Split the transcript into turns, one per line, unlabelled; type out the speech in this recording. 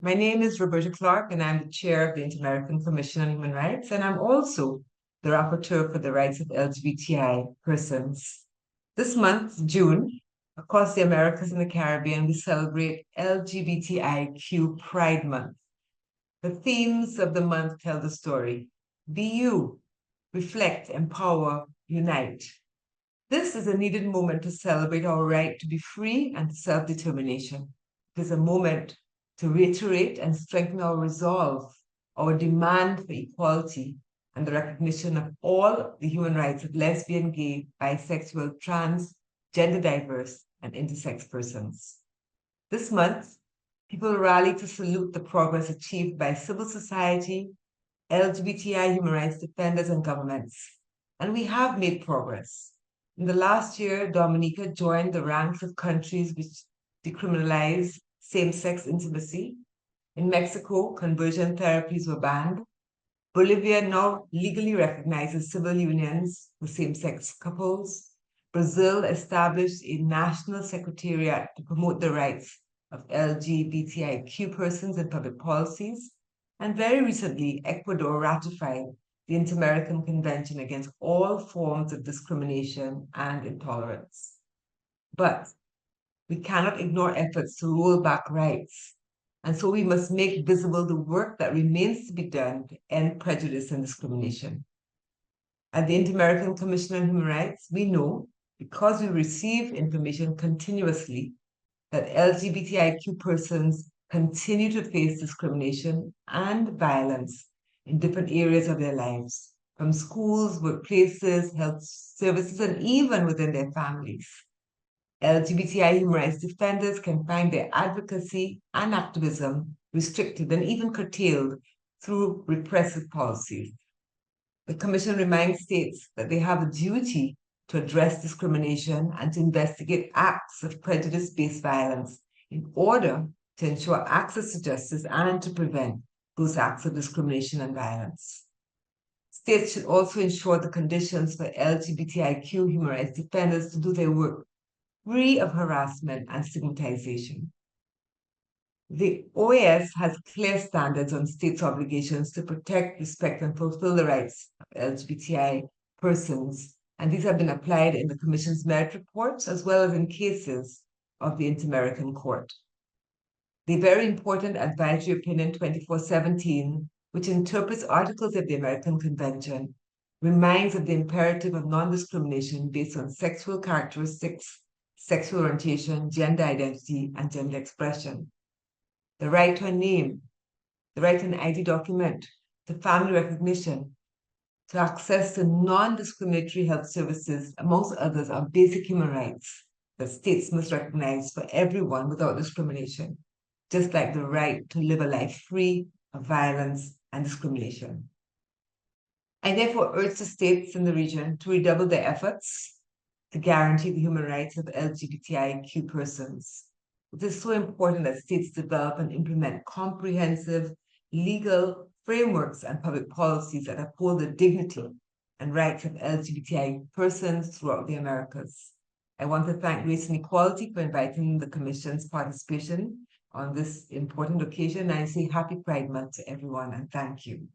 My name is Roberta Clarke, and I'm the chair of the Inter-American Commission on Human Rights, and I'm also the rapporteur for the rights of LGBTI persons. This month, June, across the Americas and the Caribbean, we celebrate LGBTIQ Pride Month. The themes of the month tell the story. Be you, reflect, empower, unite. This is a needed moment to celebrate our right to be free and self-determination. It is a moment to reiterate and strengthen our resolve, our demand for equality, and the recognition of all the human rights of lesbian, gay, bisexual, trans, gender diverse, and intersex persons. This month, people rally to salute the progress achieved by civil society, LGBTI human rights defenders, and governments. And we have made progress. In the last year, Dominica joined the ranks of countries which decriminalize same-sex intimacy. In Mexico, conversion therapies were banned. Bolivia now legally recognizes civil unions for same-sex couples. Brazil established a national secretariat to promote the rights of LGBTIQ persons in public policies. And very recently, Ecuador ratified the Inter-American Convention against all forms of discrimination and intolerance. But we cannot ignore efforts to roll back rights. And so we must make visible the work that remains to be done to end prejudice and discrimination. At the Inter-American Commission on Human Rights, we know, because we receive information continuously, that LGBTIQ persons continue to face discrimination and violence in different areas of their lives, from schools, workplaces, health services, and even within their families. LGBTI human rights defenders can find their advocacy and activism restricted and even curtailed through repressive policies. The Commission reminds states that they have a duty to address discrimination and to investigate acts of prejudice-based violence in order to ensure access to justice and to prevent those acts of discrimination and violence. States should also ensure the conditions for LGBTIQ human rights defenders to do their work free of harassment and stigmatization. The OAS has clear standards on states' obligations to protect, respect, and fulfill the rights of LGBTI persons, and these have been applied in the Commission's merit reports as well as in cases of the Inter-American Court. The very important Advisory Opinion 2417, which interprets articles of the American Convention, reminds of the imperative of non-discrimination based on sexual characteristics, sexual orientation, gender identity, and gender expression. The right to a name, the right to an ID document, to family recognition, to access to non-discriminatory health services, amongst others, are basic human rights that states must recognize for everyone without discrimination, just like the right to live a life free of violence and discrimination. I therefore urge the states in the region to redouble their efforts to guarantee the human rights of LGBTIQ persons. It is so important that states develop and implement comprehensive legal frameworks and public policies that uphold the dignity and rights of LGBTI persons throughout the Americas. I want to thank Race and Equality for inviting the Commission's participation on this important occasion. I say happy Pride Month to everyone, and thank you.